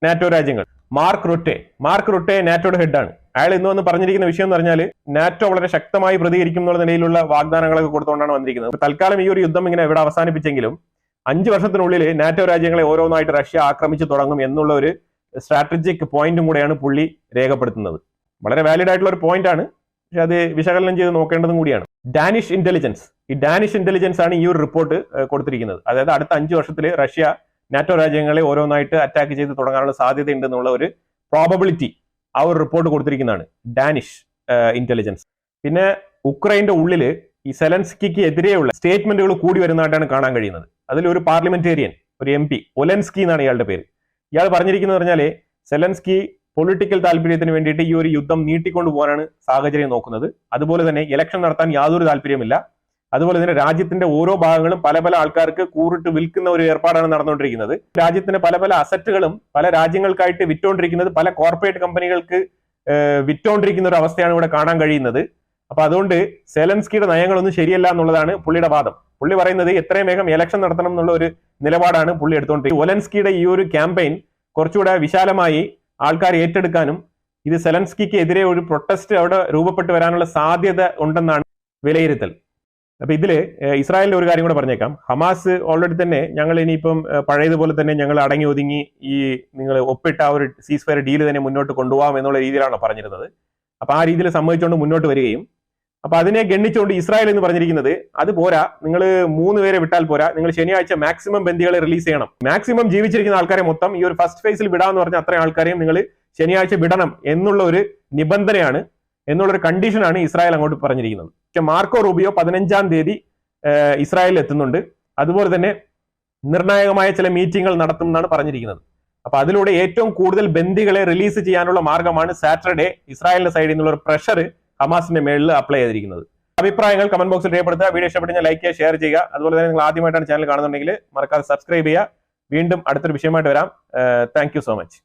A: നാറ്റോ രാജ്യങ്ങൾ. മാർക്ക് റുട്ടെ നാറ്റോയുടെ ഹെഡാണ്. അയാൾ ഇന്ന് വന്ന് പറഞ്ഞിരിക്കുന്ന വിഷയം എന്ന് പറഞ്ഞാൽ നാറ്റോ വളരെ ശക്തമായി പ്രതികരിക്കും എന്നുള്ള നിലയിലുള്ള വാഗ്ദാനങ്ങളൊക്കെ കൊടുത്തുകൊണ്ടാണ് വന്നിരിക്കുന്നത്. തൽക്കാലം ഈ ഒരു യുദ്ധം ഇങ്ങനെ ഇവിടെ അവസാനിപ്പിച്ചെങ്കിലും 5 വർഷത്തിനുള്ളിൽ നാറ്റോ രാജ്യങ്ങളെ ഓരോന്നായിട്ട് റഷ്യ ആക്രമിച്ചു തുടങ്ങും എന്നുള്ള ഒരു സ്ട്രാറ്റജിക് പോയിന്റും കൂടെയാണ് പുള്ളി രേഖപ്പെടുത്തുന്നത്. വളരെ വാലിഡ് ആയിട്ടുള്ള ഒരു പോയിന്റ് ആണ്, പക്ഷെ അത് വിശകലനം ചെയ്ത് നോക്കേണ്ടതും കൂടിയാണ്. ഡാനിഷ് ഇന്റലിജൻസ് ആണ് ഈ ഒരു റിപ്പോർട്ട് കൊടുത്തിരിക്കുന്നത്. അതായത് അടുത്ത 5 വർഷത്തിൽ റഷ്യ നാറ്റോ രാജ്യങ്ങളെ ഓരോന്നായിട്ട് അറ്റാക്ക് ചെയ്ത് തുടങ്ങാനുള്ള സാധ്യത ഉണ്ടെന്നുള്ള ഒരു പ്രോബബിലിറ്റി ആ ഒരു റിപ്പോർട്ട് കൊടുത്തിരിക്കുന്നതാണ് ഡാനിഷ് ഇന്റലിജൻസ്. പിന്നെ ഉക്രൈന്റെ ഉള്ളിൽ ഈ സെലൻസ്കിക്ക് എതിരെയുള്ള സ്റ്റേറ്റ്മെന്റുകൾ കൂടി വരുന്നതായിട്ടാണ് കാണാൻ കഴിയുന്നത്. അതിലൊരു പാർലമെന്റേറിയൻ, ഒരു MP, ഒലൻസ്കി എന്നാണ് ഇയാളുടെ പേര്. ഇയാൾ പറഞ്ഞിരിക്കുന്നത് പറഞ്ഞാൽ സെലൻസ്കി പൊളിറ്റിക്കൽ താല്പര്യത്തിന് വേണ്ടിയിട്ട് ഈ ഒരു യുദ്ധം നീട്ടിക്കൊണ്ടു പോകാനാണ് സാഹചര്യം നോക്കുന്നത്. അതുപോലെ തന്നെ ഇലക്ഷൻ നടത്താൻ യാതൊരു താല്പര്യമില്ല. അതുപോലെ തന്നെ രാജ്യത്തിന്റെ ഓരോ ഭാഗങ്ങളും പല പല ആൾക്കാർക്ക് കൂറിട്ട് വിൽക്കുന്ന ഒരു ഏർപ്പാടാണ് നടന്നുകൊണ്ടിരിക്കുന്നത്. രാജ്യത്തിന്റെ പല പല അസറ്റുകളും പല രാജ്യങ്ങൾക്കായിട്ട് വിറ്റോണ്ടിരിക്കുന്നത്, പല കോർപ്പറേറ്റ് കമ്പനികൾക്ക് വിറ്റോണ്ടിരിക്കുന്ന ഒരു അവസ്ഥയാണ് ഇവിടെ കാണാൻ കഴിയുന്നത്. അപ്പൊ അതുകൊണ്ട് സെലൻസ്കിയുടെ നയങ്ങളൊന്നും ശരിയല്ല എന്നുള്ളതാണ് പുള്ളിയുടെ വാദം. പുള്ളി പറയുന്നത് എത്രയും വേഗം ഇലക്ഷൻ നടത്തണം എന്നുള്ള ഒരു നിലപാടാണ് പുള്ളി എടുത്തുകൊണ്ടിരിക്കുന്നത്. ഒലൻസ്കിയുടെ ഈ ഒരു ക്യാമ്പയിൻ കുറച്ചുകൂടെ വിശാലമായി ആൾക്കാർ ഏറ്റെടുക്കാനും ഇത് സെലൻസ്കിക്ക് എതിരെ ഒരു പ്രൊട്ടസ്റ്റ് അവിടെ രൂപപ്പെട്ടു വരാനുള്ള സാധ്യത ഉണ്ടെന്നാണ് വിലയിരുത്തൽ. അപ്പൊ ഇതില് ഇസ്രായേലിന്റെ ഒരു കാര്യം കൂടെ പറഞ്ഞേക്കാം. ഹമാസ് ഓൾറെഡി തന്നെ ഞങ്ങൾ ഇനിയിപ്പം പഴയതുപോലെ തന്നെ ഞങ്ങൾ അടങ്ങി ഒതുങ്ങി ഈ നിങ്ങൾ ഒപ്പിട്ട ആ ഒരു സീസ് ഫയർ ഡീൽ തന്നെ മുന്നോട്ട് കൊണ്ടുപോകാം എന്നുള്ള രീതിയിലാണ് പറഞ്ഞിരുന്നത്. അപ്പൊ ആ രീതിയിൽ സമ്മതിച്ചുകൊണ്ട് മുന്നോട്ട് വരികയും, അപ്പൊ അതിനെ ഗണ്ണിച്ചുകൊണ്ട് ഇസ്രായേൽ എന്ന് പറഞ്ഞിരിക്കുന്നത് അത് പോരാ, നിങ്ങൾ 3 പേരെ വിട്ടാൽ പോരാ, നിങ്ങൾ ശനിയാഴ്ച മാക്സിമം ബന്ദികളെ റിലീസ് ചെയ്യണം. മാക്സിമം ജീവിച്ചിരിക്കുന്ന ആൾക്കാരെ മൊത്തം ഈ ഒരു ഫസ്റ്റ് ഫേസിൽ വിടാന്ന് പറഞ്ഞ അത്രയും ആൾക്കാരെയും നിങ്ങൾ ശനിയാഴ്ച വിടണം എന്നുള്ള ഒരു നിബന്ധനയാണ്, എന്നുള്ളൊരു കണ്ടീഷനാണ് ഇസ്രായേൽ അങ്ങോട്ട് പറഞ്ഞിരിക്കുന്നത്. പക്ഷെ മാർക്കോ റൂബിയോ 15-ാം തീയതി ഇസ്രായേലിൽ എത്തുന്നുണ്ട്. അതുപോലെ തന്നെ നിർണായകമായ ചില മീറ്റിങ്ങുകൾ നടത്തും എന്നാണ് പറഞ്ഞിരിക്കുന്നത്. അപ്പൊ അതിലൂടെ ഏറ്റവും കൂടുതൽ ബന്ദികളെ റിലീസ് ചെയ്യാനുള്ള മാർഗമാണ് സാറ്റർഡേ ഇസ്രായേലിന്റെ സൈഡിൽ നിന്നുള്ള ഒരു പ്രഷർ ഹമാസിന്റെ മേളിൽ അപ്ലൈ ചെയ്തിരിക്കുന്നത്. അഭിപ്രായങ്ങൾ കമന്റ് ബോക്സിൽ രേഖപ്പെടുത്തുക. വീഡിയോ ഇഷ്ടപ്പെട്ടെങ്കിൽ ലൈക്ക് ചെയ്യുക, ഷെയർ ചെയ്യുക. അതുപോലെ തന്നെ നിങ്ങൾ ആദ്യമായിട്ടാണ് ചാനൽ കാണുന്നുണ്ടെങ്കിൽ മറക്കാതെ സബ്സ്ക്രൈബ് ചെയ്യുക. വീണ്ടും അടുത്തൊരു വിഷയമായിട്ട് വരാം. Thank you so much.